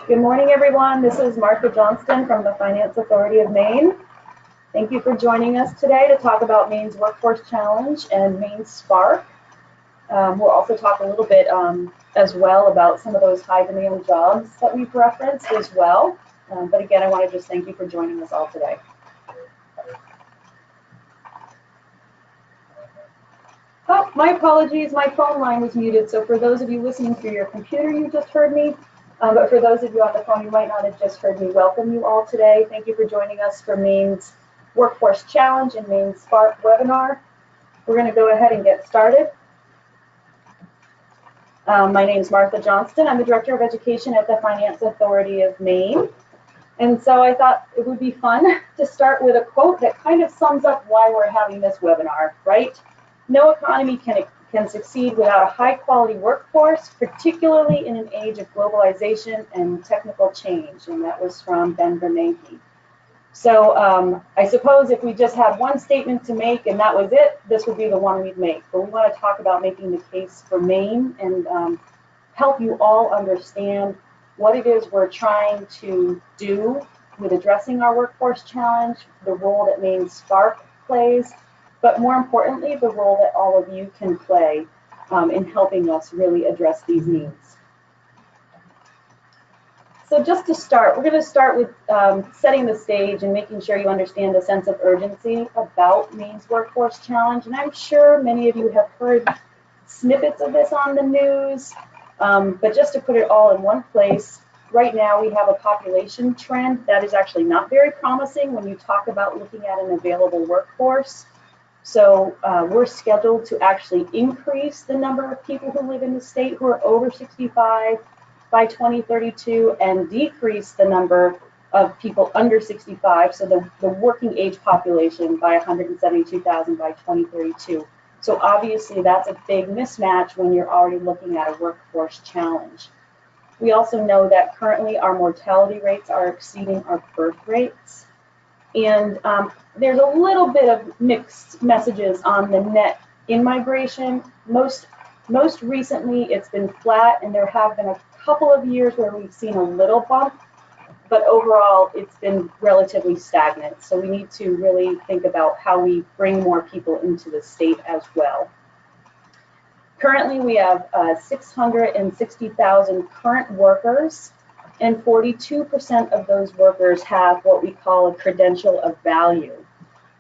Good morning, everyone. This is Martha Johnston from the Finance Authority of Maine. Thank you for joining us today to talk about Maine's Workforce Challenge and MaineSpark. We'll also talk a little bit as well about some of those high demand jobs that we've referenced as well. But again, I want to just thank you for joining us all today. Oh, my apologies, my phone line was muted. So for those of you listening through your computer, you just heard me. But for those of you on the phone, you might not have just heard me. Welcome you all today. Thank you for joining us for Maine's Workforce Challenge and MaineSpark webinar. We're going to go ahead and get started. My name is Martha Johnston. I'm the Director of Education at the Finance Authority of Maine. And so I thought it would be fun to start with a quote that kind of sums up why we're having this webinar, right? No economy can succeed without a high-quality workforce, particularly in an age of globalization and technical change. And that was from Ben Bernanke. So I suppose if we just had one statement to make and that was it, this would be the one we'd make. But we want to talk about making the case for Maine and help you all understand what it is we're trying to do with addressing our workforce challenge, the role that MaineSpark plays, but more importantly, the role that all of you can play in helping us really address these needs. So just to start, we're going to start with setting the stage and making sure you understand the sense of urgency about Maine's Workforce Challenge. And I'm sure many of you have heard snippets of this on the news, but just to put it all in one place, right now we have a population trend that is actually not very promising when you talk about looking at an available workforce. So we're scheduled to actually increase the number of people who live in the state who are over 65 by 2032 and decrease the number of people under 65, so the working age population by 172,000 by 2032. So obviously that's a big mismatch when you're already looking at a workforce challenge. We also know that currently our mortality rates are exceeding our birth rates. And there's a little bit of mixed messages on the net in migration. Most recently, it's been flat, and there have been a couple of years where we've seen a little bump, but overall, it's been relatively stagnant. So we need to really think about how we bring more people into the state as well. Currently, we have 660,000 current workers, and 42% of those workers have what we call a credential of value.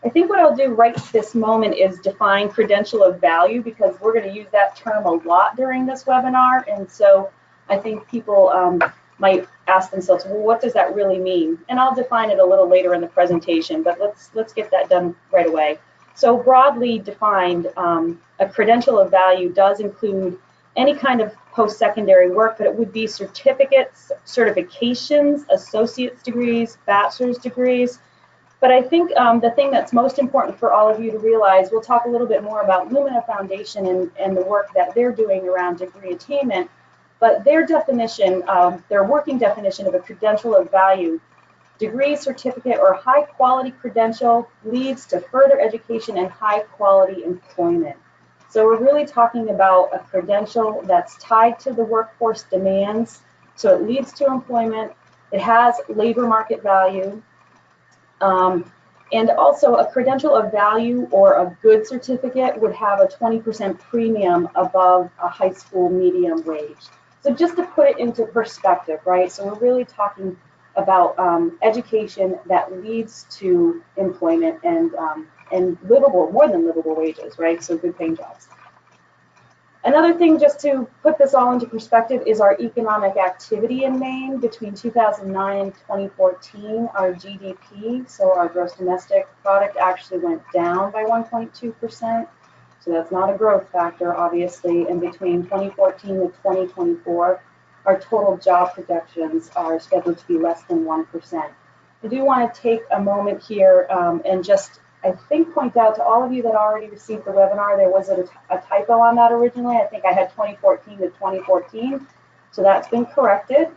I think what I'll do right this moment is define credential of value, because we're going to use that term a lot during this webinar. And so I think people might ask themselves, well, what does that really mean? And I'll define it a little later in the presentation, but let's get that done right away. So broadly defined, a credential of value does include any kind of post-secondary work, but it would be certificates, certifications, associate's degrees, bachelor's degrees. But I think the thing that's most important for all of you to realize, we'll talk a little bit more about Lumina Foundation and the work that they're doing around degree attainment, but their definition, their working definition of a credential of value, degree, certificate, or high quality credential leads to further education and high quality employment. So we're really talking about a credential that's tied to the workforce demands. So it leads to employment. It has labor market value. And also a credential of value or a good certificate would have a 20% premium above a high school medium wage. So just to put it into perspective, right? So we're really talking about education that leads to employment and livable, more than livable wages, right? So good paying jobs. Another thing, just to put this all into perspective, is our economic activity in Maine. Between 2009 and 2014, our GDP, so our gross domestic product, actually went down by 1.2%. So that's not a growth factor, obviously. And between 2014 to 2024, our total job projections are scheduled to be less than 1%. I do want to take a moment here and just, I think, point out to all of you that already received the webinar, there was a typo on that originally. I think I had 2014 to 2014. So that's been corrected.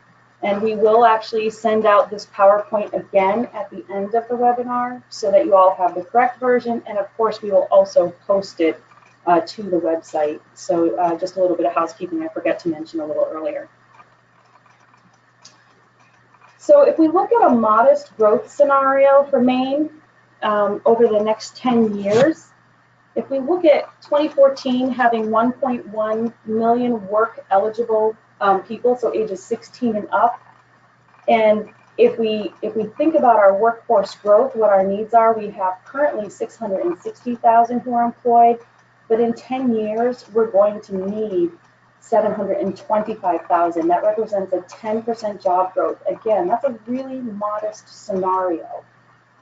And we will actually send out this PowerPoint again at the end of the webinar so that you all have the correct version. And of course, we will also post it to the website. So just a little bit of housekeeping I forgot to mention a little earlier. So if we look at a modest growth scenario for Maine over the next 10 years, if we look at 2014 having 1.1 million work eligible people, so ages 16 and up, and if we think about our workforce growth, what our needs are, we have currently 660,000 who are employed, but in 10 years we're going to need 725,000. That represents a 10% job growth. Again, that's a really modest scenario,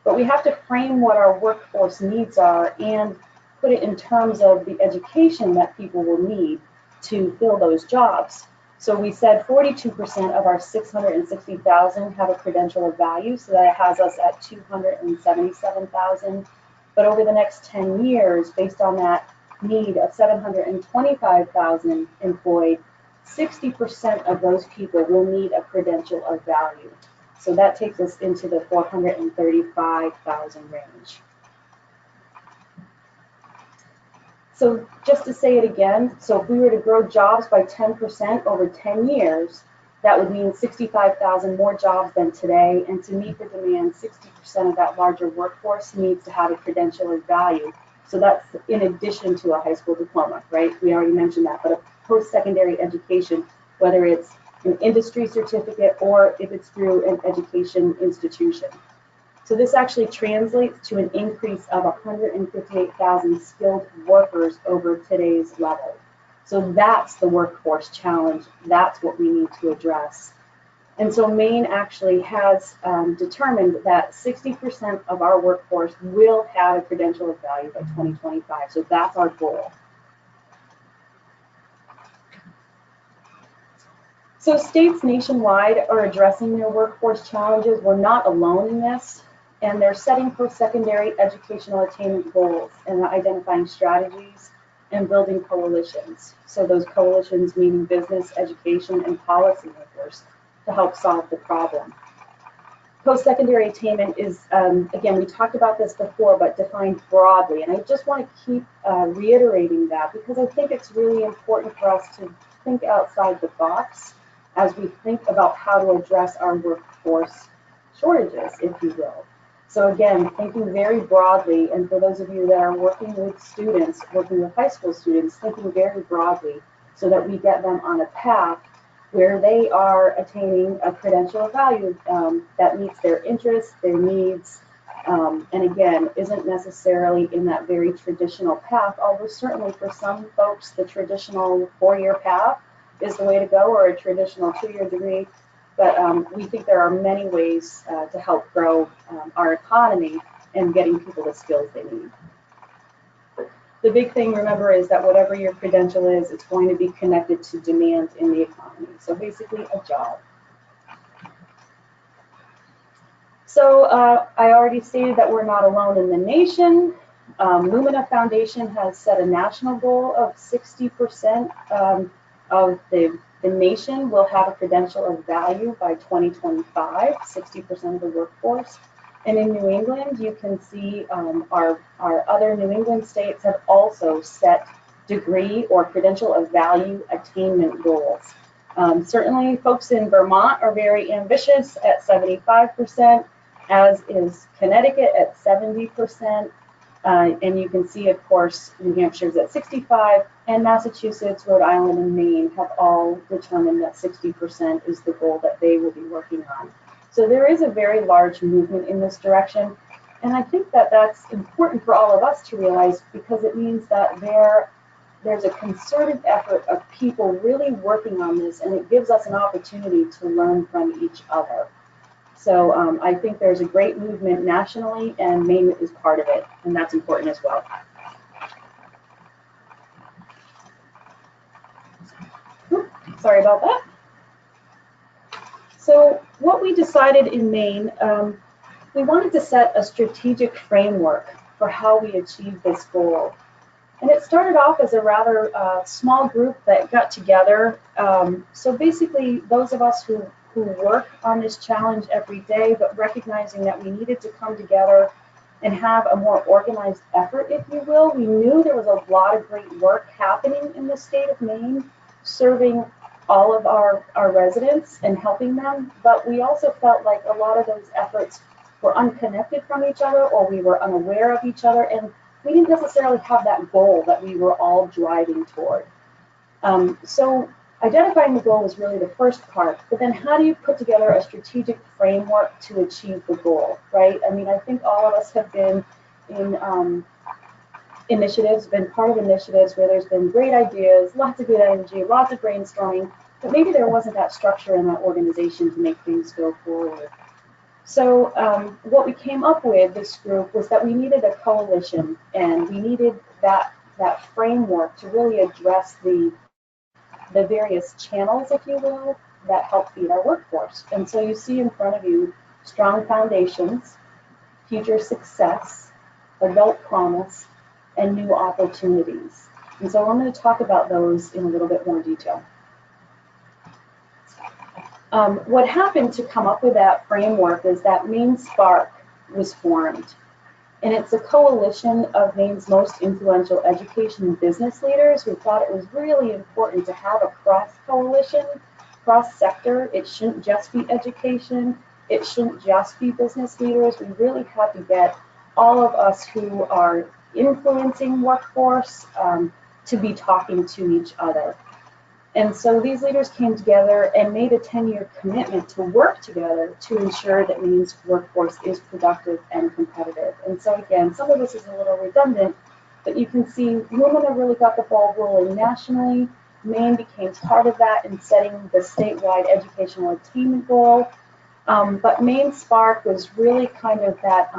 but we have to frame what our workforce needs are and put it in terms of the education that people will need to fill those jobs. So we said 42% of our 660,000 have a credential of value, so that has us at 277,000. But over the next 10 years, based on that need of 725,000 employed, 60% of those people will need a credential of value. So that takes us into the 435,000 range. So just to say it again, so if we were to grow jobs by 10% over 10 years, that would mean 65,000 more jobs than today. And to meet the demand, 60% of that larger workforce needs to have a credential of value. So that's in addition to a high school diploma, right? We already mentioned that, but a post-secondary education, whether it's an industry certificate or if it's through an education institution. So this actually translates to an increase of 158,000 skilled workers over today's level. So that's the workforce challenge. That's what we need to address. And so Maine actually has determined that 60% of our workforce will have a credential of value by 2025. So that's our goal. So states nationwide are addressing their workforce challenges. We're not alone in this. And they're setting post-secondary educational attainment goals and identifying strategies and building coalitions. So those coalitions meaning business, education, and policymakers to help solve the problem. Post-secondary attainment is, again, we talked about this before, but defined broadly. And I just want to keep reiterating that because I think it's really important for us to think outside the box as we think about how to address our workforce shortages, if you will. So again, thinking very broadly, and for those of you that are working with students, working with high school students, thinking very broadly so that we get them on a path where they are attaining a credential of value that meets their interests, their needs, and again, isn't necessarily in that very traditional path, although certainly for some folks, the traditional 4-year path is the way to go, or a traditional 2-year degree. But we think there are many ways to help grow our economy and getting people the skills they need. The big thing, remember, is that whatever your credential is, it's going to be connected to demand in the economy. So basically a job. So I already stated that we're not alone in the nation. Lumina Foundation has set a national goal of 60% of the nation will have a credential of value by 2025, 60% of the workforce. And in New England, you can see our other New England states have also set degree or credential of value attainment goals. Certainly, folks in Vermont are very ambitious at 75%, as is Connecticut at 70%. And you can see, of course, New Hampshire's at 65%, and Massachusetts, Rhode Island, and Maine have all determined that 60% is the goal that they will be working on. So there is a very large movement in this direction, and I think that that's important for all of us to realize because it means that there's a concerted effort of people really working on this, and it gives us an opportunity to learn from each other. So I think there's a great movement nationally, and Maine is part of it, and that's important as well. Sorry about that. So what we decided in Maine, we wanted to set a strategic framework for how we achieve this goal. And it started off as a rather small group that got together. So basically, those of us who work on this challenge every day, but recognizing that we needed to come together and have a more organized effort, if you will. We knew there was a lot of great work happening in the state of Maine, serving all of our residents and helping them, but we also felt like a lot of those efforts were unconnected from each other, or we were unaware of each other, and we didn't necessarily have that goal that we were all driving toward. So identifying the goal was really the first part, but then how do you put together a strategic framework to achieve the goal, right? I mean, I think all of us have been in initiatives, been part of initiatives where there's been great ideas, lots of good energy, lots of brainstorming, but maybe there wasn't that structure in that organization to make things go forward. So what we came up with, this group, was that we needed a coalition, and we needed that framework to really address the various channels, if you will, that help feed our workforce. And so you see in front of you strong foundations, future success, adult promise, and new opportunities. And so I'm going to talk about those in a little bit more detail. What happened to come up with that framework is that MaineSpark was formed. And it's a coalition of Maine's most influential education and business leaders who thought it was really important to have a cross-coalition, cross-sector. It shouldn't just be education. It shouldn't just be business leaders. We really had to get all of us who are influencing workforce to be talking to each other. And so these leaders came together and made a 10-year commitment to work together to ensure that Maine's workforce is productive and competitive. And so again, some of this is a little redundant, but you can see Lumina really got the ball rolling nationally. Maine became part of that in setting the statewide educational attainment goal. But MaineSpark was really kind of that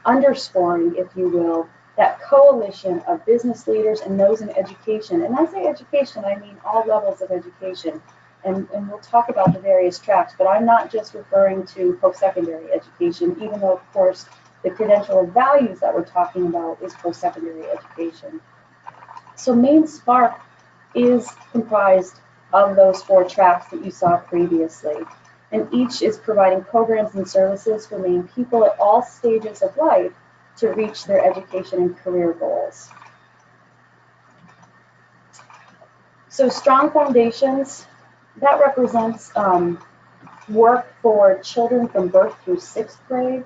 underscoring, if you will, that coalition of business leaders and those in education. And I say education, I mean all levels of education. And we'll talk about the various tracks, but I'm not just referring to post-secondary education, even though, of course, the credential of values that we're talking about is post-secondary education. So MaineSpark is comprised of those 4 tracks that you saw previously. And each is providing programs and services for Maine people at all stages of life to reach their education and career goals. So strong foundations, that represents work for children from birth through 6th grade.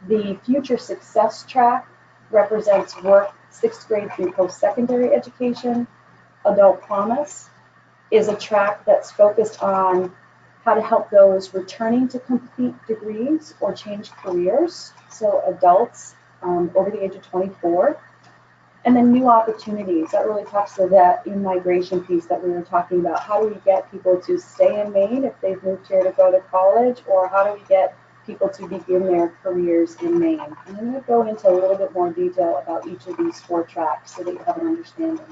The future success track represents work 6th grade through post-secondary education. Adult promise is a track that's focused on how to help those returning to complete degrees or change careers, so adults over the age of 24. And then new opportunities, that really talks to that in-migration piece that we were talking about. How do we get people to stay in Maine if they've moved here to go to college, or how do we get people to begin their careers in Maine? And I'm going to go into a little bit more detail about each of these 4 tracks so that you have an understanding.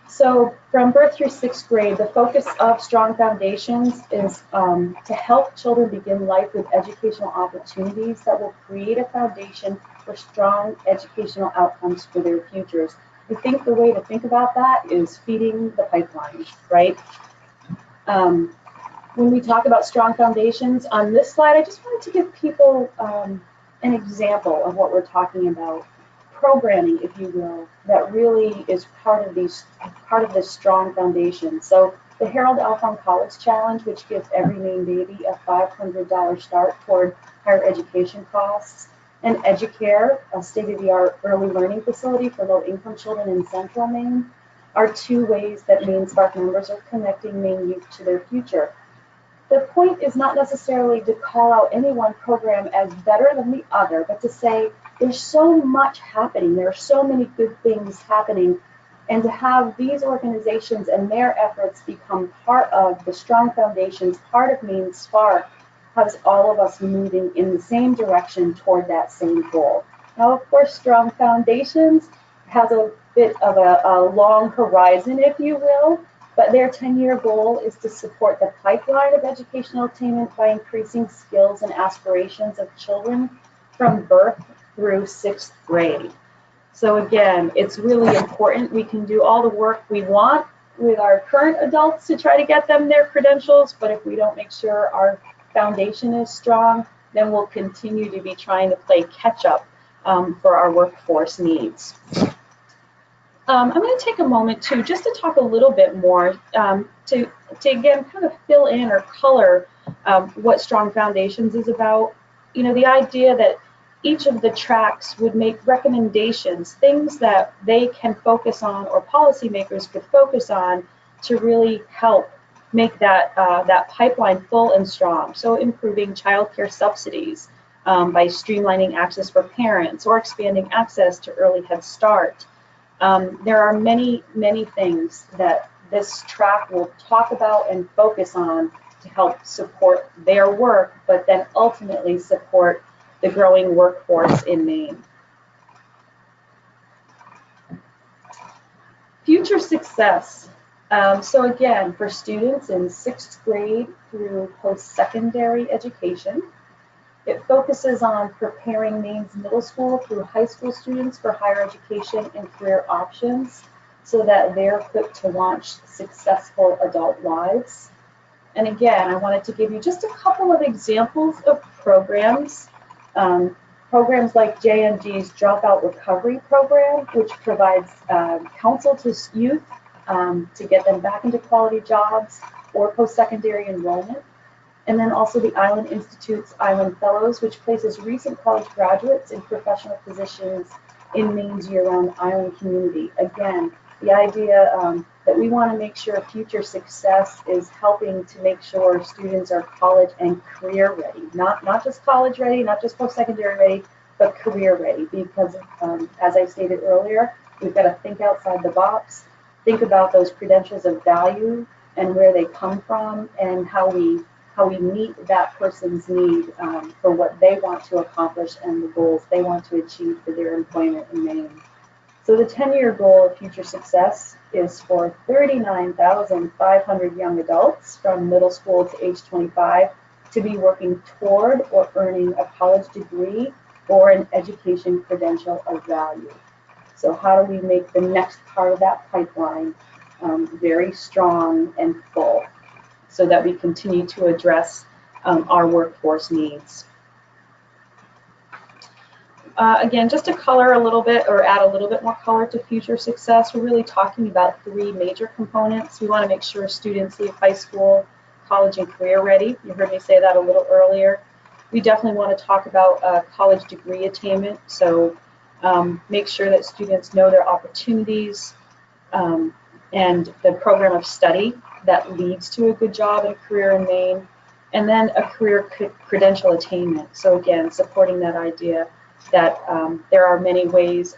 So from birth through 6th grade, the focus of Strong Foundations is to help children begin life with educational opportunities that will create a foundation for strong educational outcomes for their futures. I think the way to think about that is feeding the pipeline, right? When we talk about Strong Foundations, on this slide, I just wanted to give people an example of what we're talking about. Programming, if you will, that really is part of this strong foundation. So the Harold Alphon College Challenge, which gives every Maine baby a $500 start toward higher education costs, and EduCare, a state-of-the-art early learning facility for low-income children in central Maine, are 2 ways that MaineSpark members are connecting Maine youth to their future. The point is not necessarily to call out any one program as better than the other, but to say, there's so much happening. There are so many good things happening. And to have these organizations and their efforts become part of the Strong Foundations, part of MaineSpark, has all of us moving in the same direction toward that same goal. Now, of course, Strong Foundations has a bit of a long horizon, if you will, but their 10-year goal is to support the pipeline of educational attainment by increasing skills and aspirations of children from birth through 6th grade. So again, it's really important. We can do all the work we want with our current adults to try to get them their credentials, but if we don't make sure our foundation is strong, then we'll continue to be trying to play catch up for our workforce needs. I'm going to take a moment too, just to talk a little bit more to again kind of fill in or color what Strong Foundations is about. You know, the idea that each of the tracks would make recommendations, things that they can focus on or policymakers could focus on to really help make that that pipeline full and strong. So improving childcare subsidies by streamlining access for parents or expanding access to early Head Start. There are many, many things that this track will talk about and focus on to help support their work, but then ultimately support the growing workforce in Maine. Future success. So again, for students in 6th grade through post-secondary education, it focuses on preparing Maine's middle school through high school students for higher education and career options so that they're equipped to launch successful adult lives. And again, I wanted to give you just a couple of examples of programs. Programs like JMG's Dropout Recovery Program, which provides counsel to youth to get them back into quality jobs or post-secondary enrollment. And then also the Island Institute's Island Fellows, which places recent college graduates in professional positions in Maine's year-round island community. Again, the idea that we want to make sure future success is helping to make sure students are college and career ready, not just college ready, not just post-secondary ready, but career ready, because as I stated earlier, we've got to think outside the box, think about those credentials of value and where they come from and how we meet that person's need for what they want to accomplish and the goals they want to achieve for their employment in Maine. So the 10-year goal of future success is for 39,500 young adults from middle school to age 25 to be working toward or earning a college degree or an education credential of value. So how do we make the next part of that pipeline very strong and full, so that we continue to address our workforce needs. Again, just to color a little bit or add a little bit more color to future success, we're really talking about 3 major components. We want to make sure students leave high school, college, and career ready. You heard me say that a little earlier. We definitely want to talk about college degree attainment, so make sure that students know their opportunities and the program of study that leads to a good job and career in Maine, and then a career credential attainment. So again, supporting that idea that there are many ways,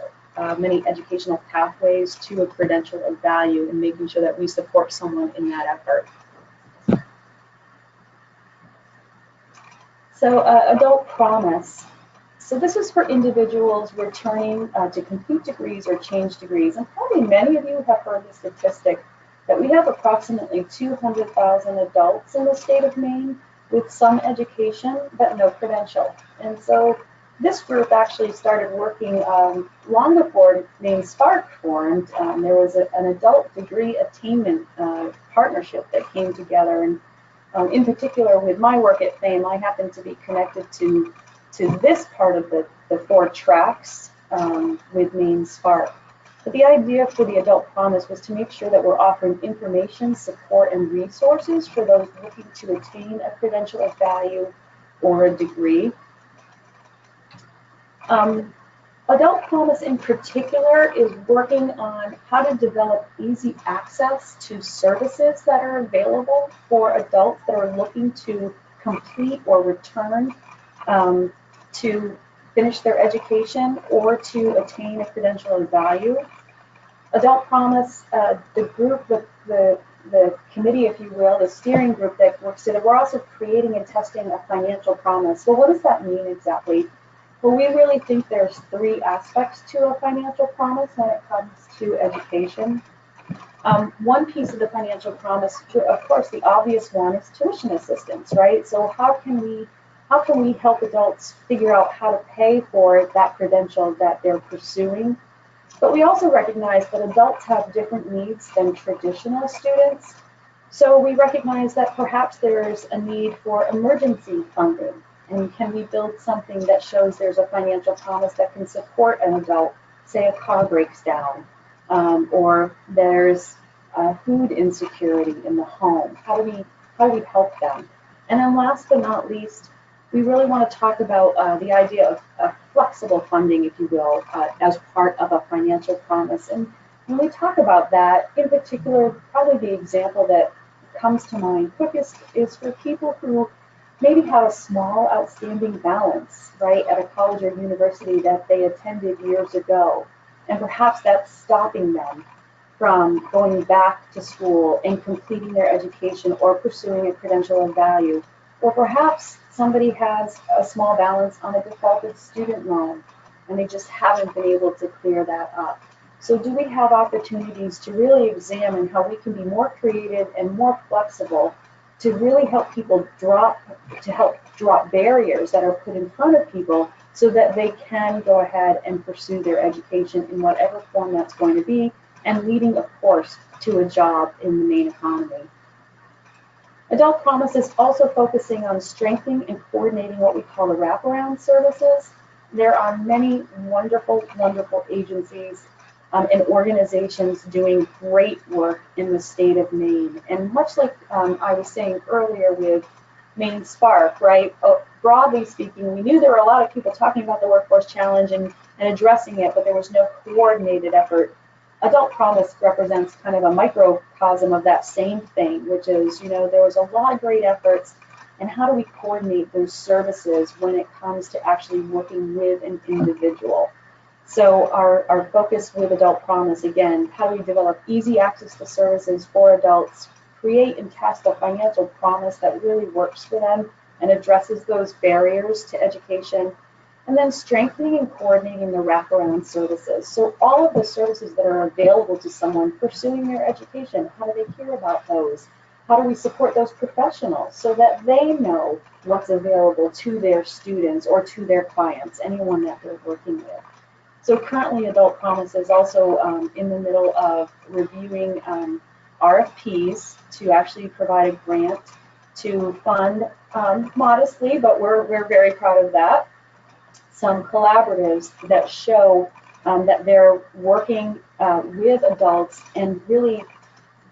many educational pathways to a credential of value, and making sure that we support someone in that effort. So adult promise. So this is for individuals returning to complete degrees or change degrees. And probably many of you have heard the statistic that we have approximately 200,000 adults in the state of Maine with some education but no credential. And so this group actually started working long before MaineSpark formed. There was an adult degree attainment partnership that came together. And in particular, with my work at FAME, I happen to be connected to this part of the 4 tracks with MaineSpark. But the idea for the Adult Promise was to make sure that we're offering information, support, and resources for those looking to attain a credential of value or a degree. Adult Promise in particular is working on how to develop easy access to services that are available for adults that are looking to complete or return to finish their education or to attain a credential of value. Adult Promise, the group, the committee, if you will, the steering group that works in it, we're also creating and testing a financial promise. Well, what does that mean exactly? Well, we really think there's 3 aspects to a financial promise when it comes to education. One piece of the financial promise, of course, the obvious one is tuition assistance, right? So how can we help adults figure out how to pay for that credential that they're pursuing? But we also recognize that adults have different needs than traditional students. So we recognize that perhaps there's a need for emergency funding. And can we build something that shows there's a financial promise that can support an adult, say a car breaks down, or there's food insecurity in the home. How do we help them? And then last but not least, we really want to talk about the idea of flexible funding, if you will, as part of a financial promise. And when we talk about that, in particular, probably the example that comes to mind quickest is for people who maybe have a small outstanding balance, right, at a college or university that they attended years ago. And perhaps that's stopping them from going back to school and completing their education or pursuing a credential of value. Or perhaps somebody has a small balance on a defaulted student loan and they just haven't been able to clear that up. So do we have opportunities to really examine how we can be more creative and more flexible to really help people drop barriers that are put in front of people so that they can go ahead and pursue their education in whatever form that's going to be, and leading, of course, to a job in the Maine economy. Adult Promise is also focusing on strengthening and coordinating what we call the wraparound services. There are many wonderful, wonderful agencies and organizations doing great work in the state of Maine. And much like I was saying earlier with MaineSpark, right? Broadly speaking, we knew there were a lot of people talking about the workforce challenge and addressing it, but there was no coordinated effort. Adult Promise represents kind of a microcosm of that same thing, which is, there was a lot of great efforts, and how do we coordinate those services when it comes to actually working with an individual? So our focus with Adult Promise, again, how do we develop easy access to services for adults, create and test a financial promise that really works for them and addresses those barriers to education, and then strengthening and coordinating the wraparound services. So all of the services that are available to someone pursuing their education, how do they hear about those? How do we support those professionals so that they know what's available to their students or to their clients, anyone that they're working with? So currently, Adult Promise is also in the middle of reviewing RFPs to actually provide a grant to fund modestly, but we're very proud of that, some collaboratives that show that they're working with adults and really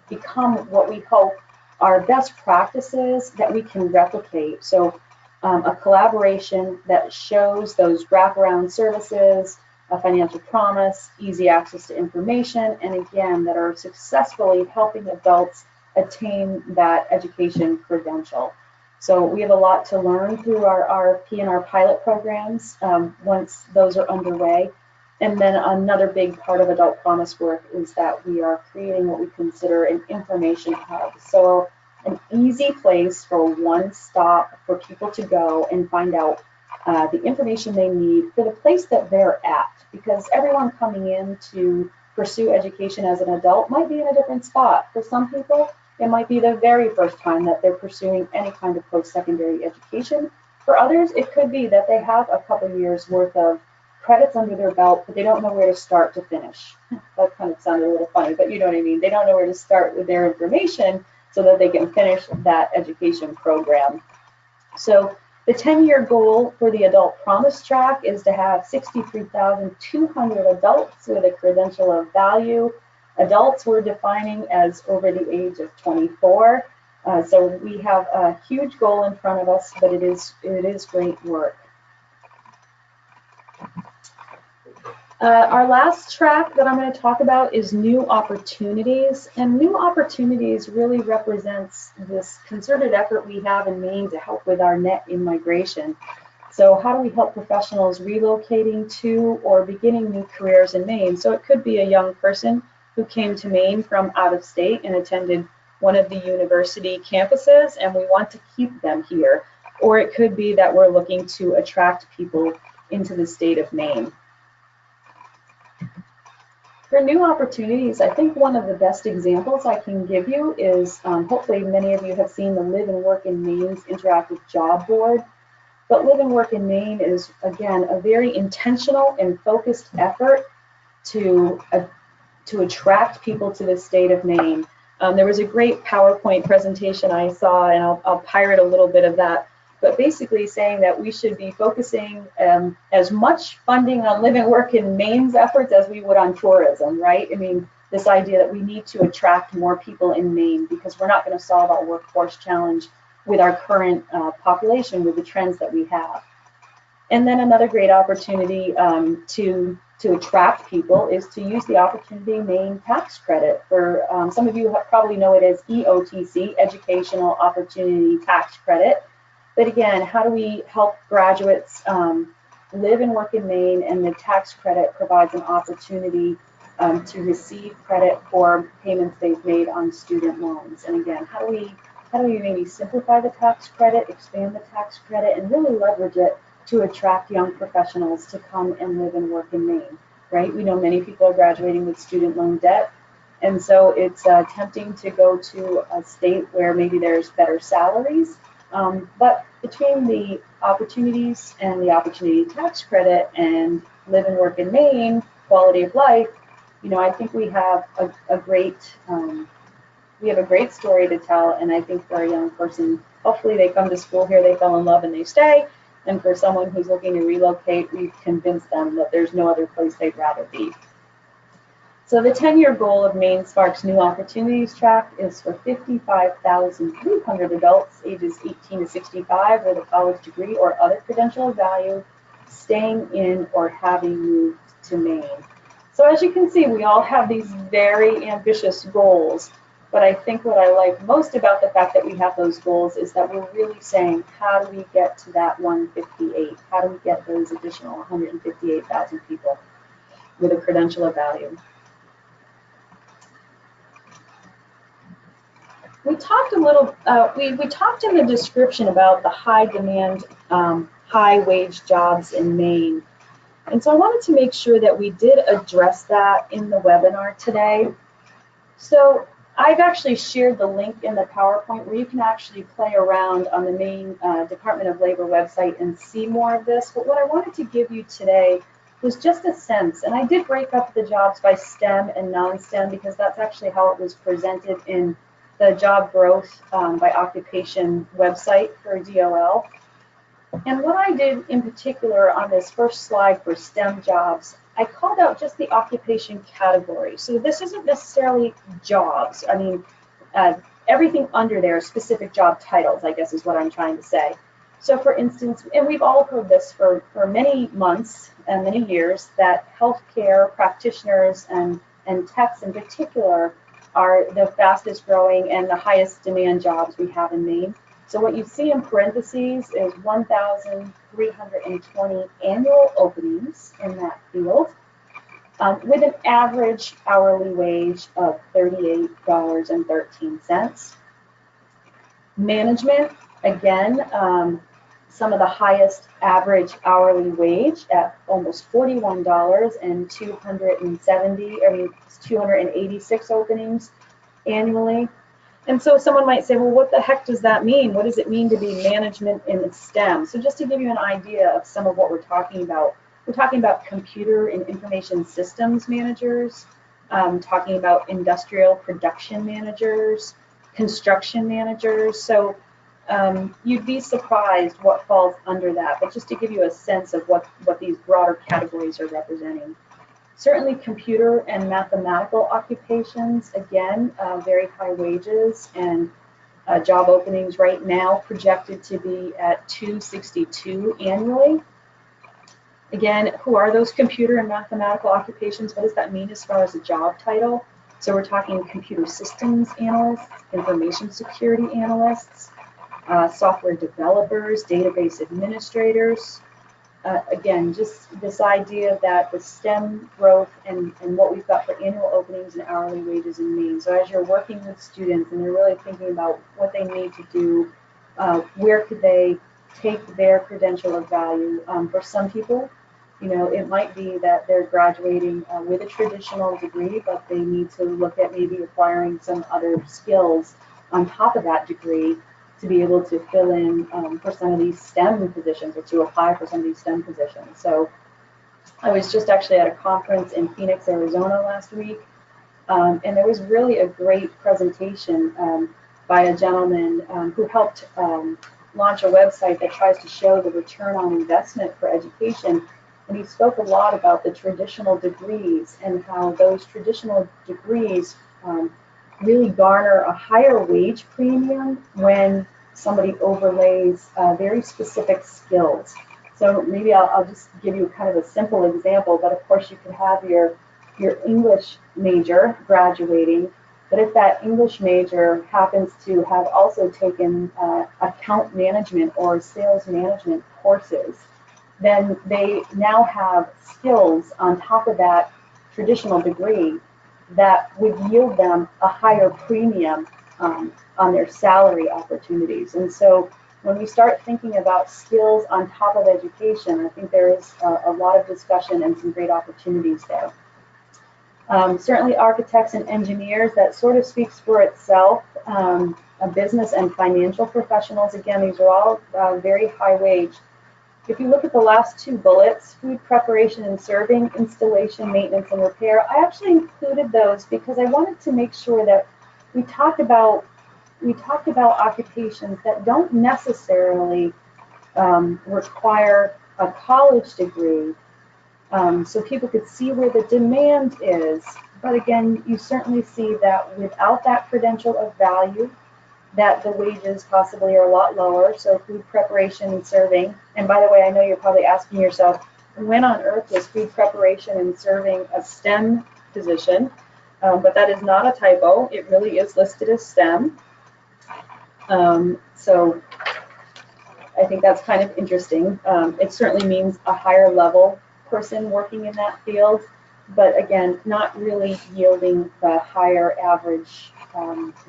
become what we hope are best practices that we can replicate. So a collaboration that shows those wraparound services, a financial promise, easy access to information, and again, that are successfully helping adults attain that education credential. So we have a lot to learn through our RFP and our pilot programs once those are underway. And then another big part of Adult Promise work is that we are creating what we consider an information hub. So an easy place for one stop for people to go and find out the information they need for the place that they're at. Because everyone coming in to pursue education as an adult might be in a different spot. For some people, it might be the very first time that they're pursuing any kind of post-secondary education. For others, it could be that they have a couple years worth of credits under their belt, but they don't know where to start to finish. That kind of sounded a little funny, but you know what I mean. They don't know where to start with their information so that they can finish that education program. So the 10-year goal for the Adult Promise track is to have 63,200 adults with a credential of value. Adults we're defining as over the age of 24. So we have a huge goal in front of us, but it is great work. Our last track that I'm going to talk about is New Opportunities. And New Opportunities really represents this concerted effort we have in Maine to help with our net in-migration. So how do we help professionals relocating to or beginning new careers in Maine? So it could be a young person who came to Maine from out of state and attended one of the university campuses, and we want to keep them here. Or it could be that we're looking to attract people into the state of Maine. For New Opportunities, I think one of the best examples I can give you is, hopefully many of you have seen the Live and Work in Maine's interactive job board. But Live and Work in Maine is, again, a very intentional and focused effort to attract people to the state of Maine. There was a great PowerPoint presentation I saw, and I'll pirate a little bit of that. but basically saying that we should be focusing as much funding on live and work in Maine's efforts as we would on tourism, right? I mean, this idea that we need to attract more people in Maine because we're not going to solve our workforce challenge with our current population, with the trends that we have. And then another great opportunity to attract people is to use the Opportunity Maine tax credit. For some of you probably know it as EOTC, Educational Opportunity Tax Credit. But again, how do we help graduates live and work in Maine? And the tax credit provides an opportunity to receive credit for payments they've made on student loans. And again, how do we maybe simplify the tax credit, expand the tax credit, and really leverage it to attract young professionals to come and live and work in Maine, right? We know many people are graduating with student loan debt, and so it's tempting to go to a state where maybe there's better salaries, but between the opportunities and the opportunity tax credit and live and work in Maine, quality of life, you know, I think we have a great story to tell, and I think for a young person, hopefully they come to school here, they fell in love and they stay. And for someone who's looking to relocate, we've convinced them that there's no other place they'd rather be. So the 10-year goal of MaineSpark's New Opportunities Track is for 55,300 adults ages 18 to 65 with a college degree or other credential of value staying in or having moved to Maine. So as you can see, we all have these very ambitious goals. But I think what I like most about the fact that we have those goals is that we're really saying, how do we get to that 158? How do we get those additional 158,000 people with a credential of value? We talked a little, we talked in the description about the high demand, high wage jobs in Maine. And so I wanted to make sure that we did address that in the webinar today. So I've actually shared the link in the PowerPoint where you can actually play around on the Maine Department of Labor website and see more of this. But what I wanted to give you today was just a sense, and I did break up the jobs by STEM and non-STEM because that's actually how it was presented in the job growth by occupation website for DOL. And what I did in particular on this first slide for STEM jobs, I called out just the occupation category. So this isn't necessarily jobs. I mean, everything under there is specific job titles, I guess is what I'm trying to say. So for instance, and we've all heard this for many months and many years, that healthcare practitioners and techs in particular are the fastest growing and the highest demand jobs we have in Maine. So what you see in parentheses is 1,320 annual openings in that field, with an average hourly wage of $38.13. Management, again, some of the highest average hourly wage at almost $41 and 286 openings annually. And so someone might say, well, what the heck does that mean? What does it mean to be management in STEM? So just to give you an idea of some of what we're talking about computer and information systems managers, talking about industrial production managers, construction managers. So you'd be surprised what falls under that, but just to give you a sense of what these broader categories are representing. Certainly computer and mathematical occupations, again, very high wages and job openings right now projected to be at 262 annually. Again, who are those computer and mathematical occupations? What does that mean as far as a job title? So we're talking computer systems analysts, information security analysts, software developers, database administrators. Again, just this idea that the STEM growth and what we've got for annual openings and hourly wages in Maine. So as you're working with students and you're really thinking about what they need to do, where could they take their credential of value? For some people, you know, it might be that they're graduating with a traditional degree, but they need to look at maybe acquiring some other skills on top of that degree to be able to fill in for some of these STEM positions or to apply for some of these STEM positions. So I was just actually at a conference in Phoenix, Arizona last week, and there was really a great presentation by a gentleman who helped launch a website that tries to show the return on investment for education. And he spoke a lot about the traditional degrees and how those traditional degrees really garner a higher wage premium when somebody overlays very specific skills. So maybe I'll just give you kind of a simple example, but of course you could have your English major graduating, but if that English major happens to have also taken account management or sales management courses, then they now have skills on top of that traditional degree that would yield them a higher premium on their salary opportunities. And so when we start thinking about skills on top of education, I think there is a lot of discussion and some great opportunities there. Certainly architects and engineers, that sort of speaks for itself. Business and financial professionals, again, these are all very high wage. If you look at the last two bullets, food preparation and serving, installation, maintenance, and repair, I actually included those because I wanted to make sure that we talked about occupations that don't necessarily require a college degree, so people could see where the demand is. But again, you certainly see that without that credential of value, that the wages possibly are a lot lower. So food preparation and serving. And by the way, I know you're probably asking yourself, when on earth is food preparation and serving a STEM position? But that is not a typo. It really is listed as STEM. So I think that's kind of interesting. It certainly means a higher level person working in that field, but again, not really yielding the higher average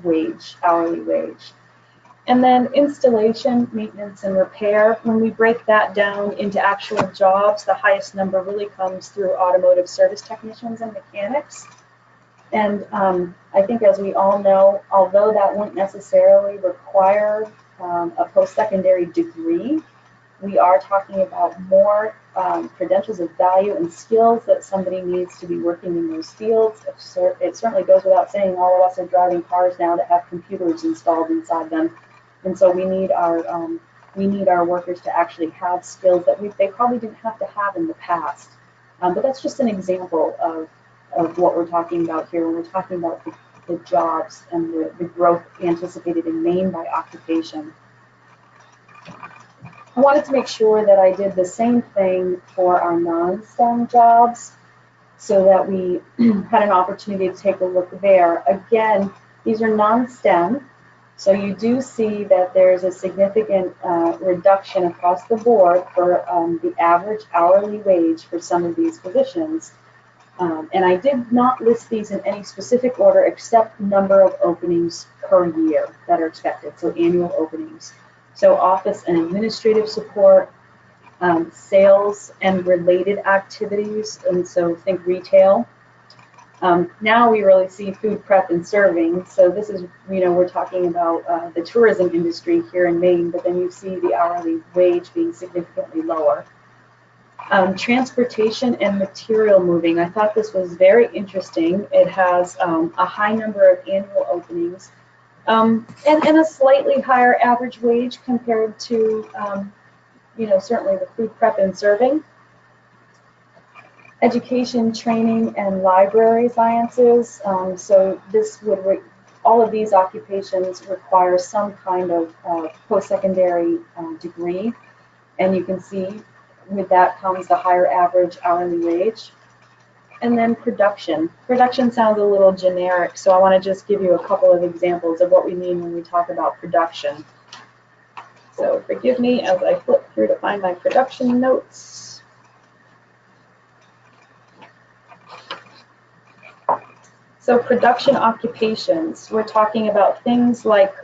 wage, hourly wage. And then installation, maintenance, and repair. When we break that down into actual jobs, the highest number really comes through automotive service technicians and mechanics. And I think, as we all know, although that wouldn't necessarily require a post-secondary degree, we are talking about more credentials of value and skills that somebody needs to be working in those fields. It certainly goes without saying, all of us are driving cars now that have computers installed inside them, and so we need our workers to actually have skills that they probably didn't have to have in the past. But that's just an example of what we're talking about here when we're talking about the jobs and the growth anticipated in Maine by occupation. I wanted to make sure that I did the same thing for our non-STEM jobs so that we had an opportunity to take a look there. Again, these are non-STEM, so you do see that there's a significant reduction across the board for the average hourly wage for some of these positions. And I did not list these in any specific order except number of openings per year that are expected, so annual openings. So office and administrative support, sales and related activities, and so think retail. Now we really see food prep and serving. So this is, we're talking about the tourism industry here in Maine, but then you see the hourly wage being significantly lower. Transportation and material moving. I thought this was very interesting. It has a high number of annual openings. And a slightly higher average wage compared to, certainly the food prep and serving. Education, training, and library sciences. So this would, all of these occupations require some kind of post-secondary degree. And you can see with that comes the higher average hourly wage. And then production. Production sounds a little generic, so I want to just give you a couple of examples of what we mean when we talk about production. So forgive me as I flip through to find my production notes. So production occupations, we're talking about things like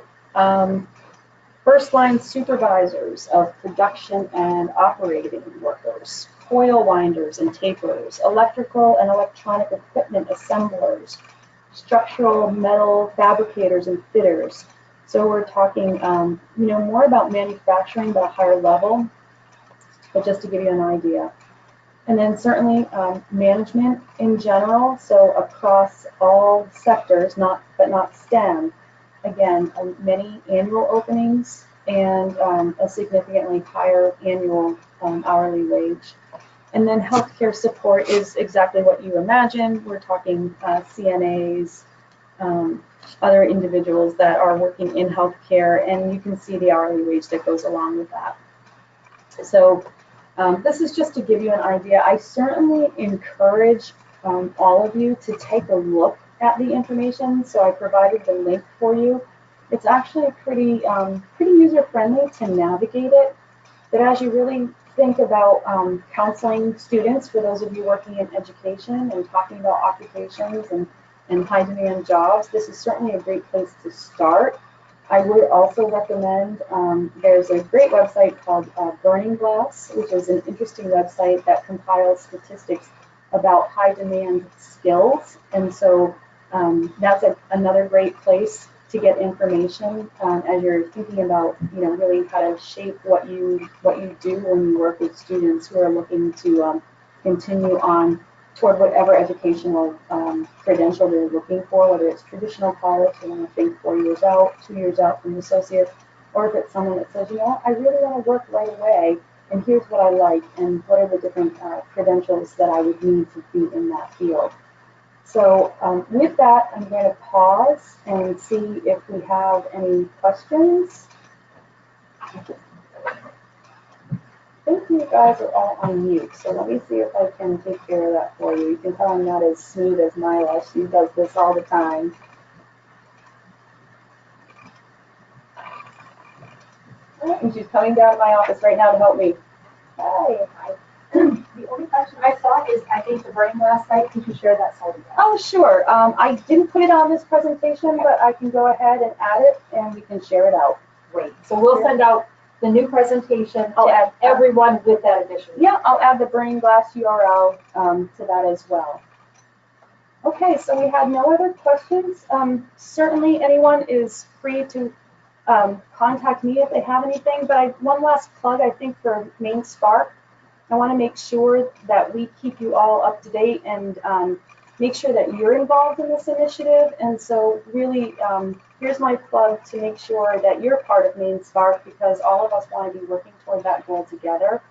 first-line supervisors of production and operating workers, coil winders and taperers, electrical and electronic equipment assemblers, structural metal fabricators and fitters. So we're talking, more about manufacturing but a higher level, but just to give you an idea. And then certainly management in general, so across all sectors, but not STEM. Again, many annual openings, and a significantly higher annual hourly wage. And then healthcare support is exactly what you imagine. We're talking CNAs, other individuals that are working in healthcare, and you can see the hourly wage that goes along with that. So this is just to give you an idea. I certainly encourage all of you to take a look at the information. So I provided the link for you. It's actually pretty user-friendly to navigate it. But as you really think about counseling students, for those of you working in education and talking about occupations and high demand jobs, this is certainly a great place to start. I would also recommend, there's a great website called Burning Glass, which is an interesting website that compiles statistics about high demand skills. And so that's another great place to get information as you're thinking about, really how to shape what you do when you work with students who are looking to continue on toward whatever educational credential they're looking for, whether it's traditional college, they want to think 4 years out, 2 years out from associate, or if it's someone that says, I really want to work right away, and here's what I like, and what are the different credentials that I would need to be in that field. So with that, I'm going to pause and see if we have any questions. I think you guys are all on mute, so let me see if I can take care of that for you. You can tell I'm not as smooth as Nyla. She does this all the time. And she's coming down to my office right now to help me. Hi. The only question I saw is, I think, the Burning Glass site. Could you share that site again? Oh, sure. I didn't put it on this presentation, but I can go ahead and add it, and we can share it out. Great. So we'll send out the new presentation to add everyone with that addition. Yeah, I'll add the Burning Glass URL to that as well. Okay, so we had no other questions. Certainly anyone is free to contact me if they have anything, but one last plug, I think, for MaineSpark. I want to make sure that we keep you all up to date and make sure that you're involved in this initiative. And so really, here's my plug to make sure that you're part of MaineSpark, because all of us want to be working toward that goal together.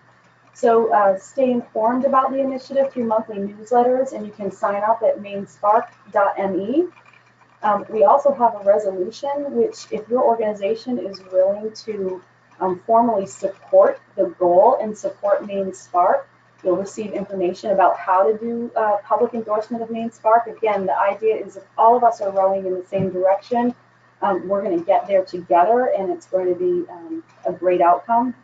So stay informed about the initiative through monthly newsletters, and you can sign up at mainespark.me. We also have a resolution, which if your organization is willing to formally support the goal and support MaineSpark, you'll receive information about how to do public endorsement of MaineSpark. Again, the idea is if all of us are rowing in the same direction, we're going to get there together, and it's going to be a great outcome.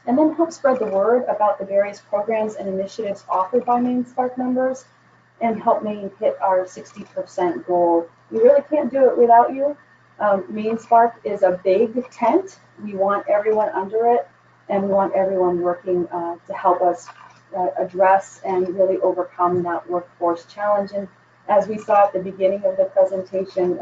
And then help spread the word about the various programs and initiatives offered by MaineSpark members, and help Maine hit our 60% goal. We really can't do it without you. MaineSpark is a big tent. We want everyone under it, and we want everyone working to help us address and really overcome that workforce challenge. And as we saw at the beginning of the presentation,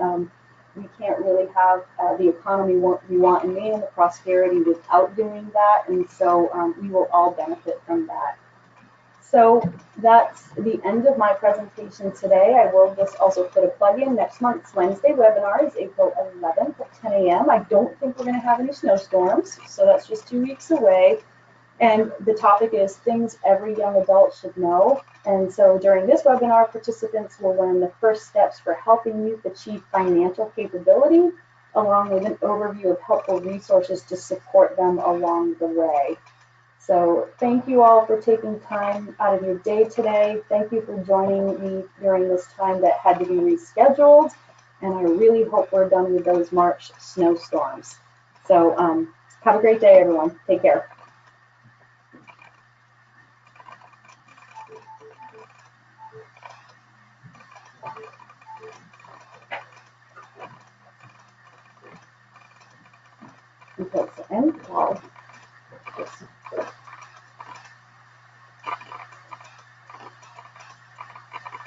we can't really have the economy we want in Maine and the prosperity without doing that, and so we will all benefit from that. So that's the end of my presentation today. I will just also put a plug in. Next month's Wednesday webinar is April 11th at 10 a.m. I don't think we're going to have any snowstorms, so that's just 2 weeks away. And the topic is things every young adult should know. And so during this webinar, participants will learn the first steps for helping youth achieve financial capability, along with an overview of helpful resources to support them along the way. So thank you all for taking time out of your day today. Thank you for joining me during this time that had to be rescheduled. And I really hope we're done with those March snowstorms. So have a great day, everyone. Take care. Okay, so end call.